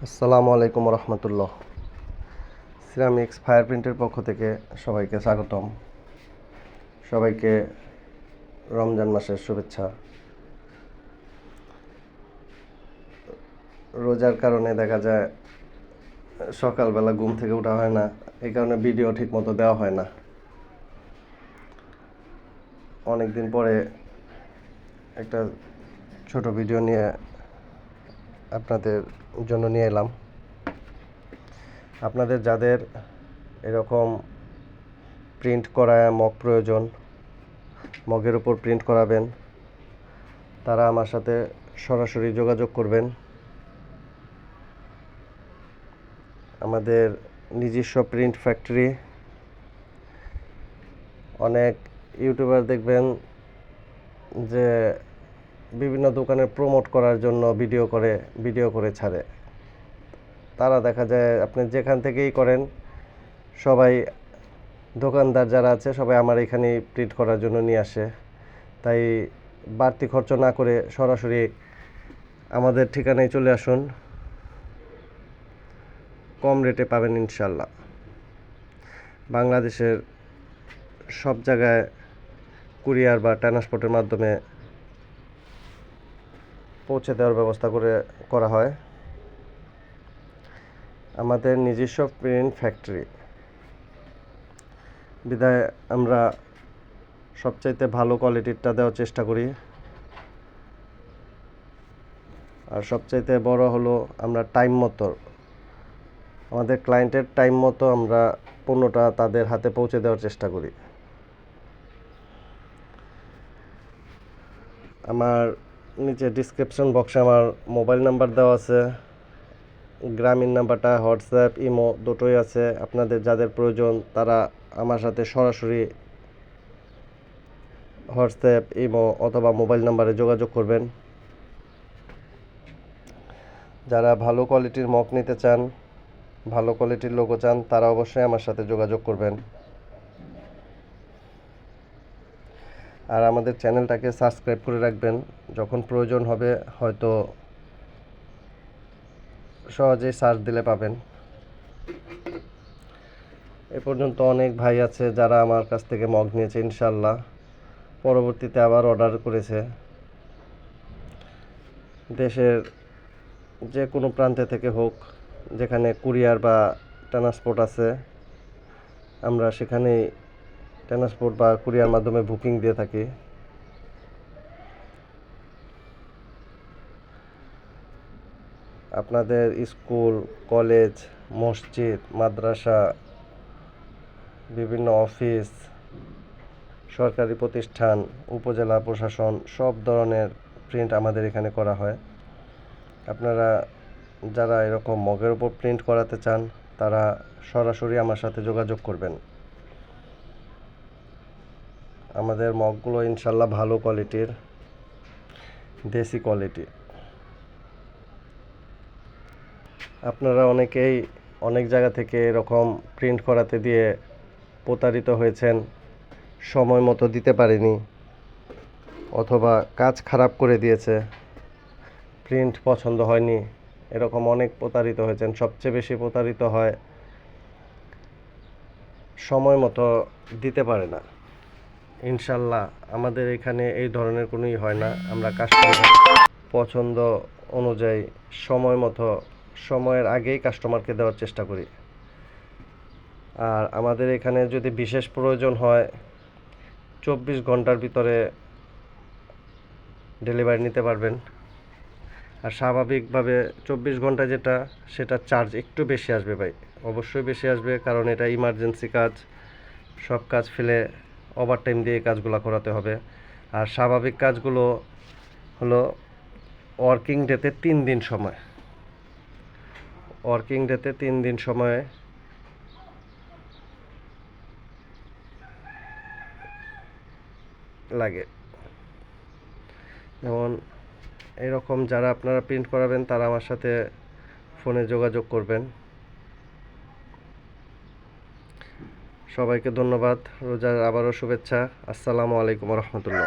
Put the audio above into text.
আসসালামু আলাইকুম রহমতুল্লাহ। Ceramics fire প্রিন্টের পক্ষ থেকে সবাইকে স্বাগতম। সবাইকে রমজান মাসের শুভেচ্ছা। রোজার কারণে দেখা যায় সকালবেলা ঘুম থেকে ওঠা হয় না, এই কারণে ভিডিও ঠিক মতো দেওয়া হয় না। অনেক দিন পরে একটা ছোট ভিডিও নিয়ে আপনাদের জন্য নিয়ে এলাম। আপনাদের যাদের এরকম প্রিন্ট করা মগ প্রয়োজন, মগের উপর প্রিন্ট করাবেন, তারা আমার সাথে সরাসরি যোগাযোগ করবেন। আমাদের নিজস্ব প্রিন্ট ফ্যাক্টরি। অনেক ইউটিউবার দেখবেন যে বিভিন্ন দোকানের প্রমোট করার জন্য ভিডিও করে ছাড়ে। তারা দেখা যায় আপনি যেখান থেকেই করেন, সবাই দোকানদার যারা আছে সবাই আমার এখানে প্রিন্ট করার জন্য নিয়ে আসে। তাই বাড়তি খরচ না করে সরাসরি আমাদের ঠিকানায় চলে আসুন, কম রেটে পাবেন ইনশাল্লাহ। বাংলাদেশের সব জায়গায় কুরিয়ার বা ট্রান্সপোর্টের মাধ্যমে পৌঁছে দেওয়ার ব্যবস্থা করা হয়। আমাদের নিজস্ব প্রিন্ট ফ্যাক্টরি বিধায় আমরা সবচাইতে ভালো কোয়ালিটিরটা দেওয়ার চেষ্টা করি। আর সবচাইতে বড় হলো আমরা আমাদের ক্লায়েন্টের টাইম মতো আমরা পণ্যটা তাদের হাতে পৌঁছে দেওয়ার চেষ্টা করি। আমার নিচে ডিসক্রিপশন বক্সে আমার মোবাইল নাম্বার দেওয়া আছে, গ্রামীণ নাম্বারটা, হোয়াটসঅ্যাপ, ইমো দুটোই আছে। আপনাদের যাদের প্রয়োজন তারা আমার সাথে সরাসরি হোয়াটসঅ্যাপ, ইমো অথবা মোবাইল নাম্বারে যোগাযোগ করবেন। যারা ভালো কোয়ালিটির মগ নিতে চান, ভালো কোয়ালিটির লোগো চান, তারা অবশ্যই আমার সাথে যোগাযোগ করবেন। আর আমাদের চ্যানেলটাকে সাবস্ক্রাইব করে রাখবেন। যখন প্রয়োজন হবে হয়তো সহজেই সার্চ দিলে পাবেন। এ পর্যন্ত অনেক ভাই আছে যারা আমার কাছ থেকে মগ নিয়েছে, ইনশাল্লাহ পরবর্তীতে আবার অর্ডার করেছে। দেশের যে কোনো প্রান্তে থেকে হোক, যেখানে কুরিয়ার বা ট্রান্সপোর্ট আছে, আমরা সেখানেই ট্রান্সপোর্ট বা কুরিয়ার মাধ্যমে বুকিং দিয়ে থাকি। আপনাদের স্কুল, কলেজ, মসজিদ, মাদ্রাসা, বিভিন্ন অফিস, সরকারি প্রতিষ্ঠান, উপজেলা প্রশাসন, সব ধরনের প্রিন্ট আমাদের এখানে করা হয়। আপনারা যারা এরকম মগের উপর প্রিন্ট করাতে চান তারা সরাসরি আমার সাথে যোগাযোগ করবেন। আমাদের মগগুলো ইনশাল্লাহ ভালো কোয়ালিটির, দেশি কোয়ালিটি। আপনারা অনেকেই অনেক জায়গা থেকে এরকম প্রিন্ট করাতে দিয়ে প্রতারিত হয়েছেন, সময় মতো দিতে পারেনি অথবা কাজ খারাপ করে দিয়েছে, প্রিন্ট পছন্দ হয়নি, এরকম অনেক প্রতারিত হয়েছেন। সবচেয়ে বেশি প্রতারিত হয় সময় মতো দিতে পারে না। ইনশাল্লাহ আমাদের এখানে এই ধরনের কোনোই হয় না। আমরা কাস্টমার পছন্দ অনুযায়ী সময়ের আগেই কাস্টমারকে দেওয়ার চেষ্টা করি। আর আমাদের এখানে যদি বিশেষ প্রয়োজন হয় 24 ঘন্টার ভিতরে ডেলিভারি নিতে পারবেন। আর স্বাভাবিকভাবে 24 ঘন্টা সেটা চার্জ একটু বেশি আসবে ভাই, অবশ্যই বেশি আসবে, কারণ এটা ইমার্জেন্সি কাজ। সব কাজ ফেলে ওভারটাইম দিয়ে কাজগুলো করাতে হবে। আর স্বাভাবিক কাজগুলো হলো ওয়ার্কিং ডেতে 3 দিন সময়, লাগে। যেমন এরকম যারা আপনারা প্রিন্ট করাবেন তারা আমার সাথে ফোনে যোগাযোগ করবেন। সবাইকে ধন্যবাদ। রোজার আবারও শুভেচ্ছা। আসসালামু আলাইকুম রহমতুল্লাহ।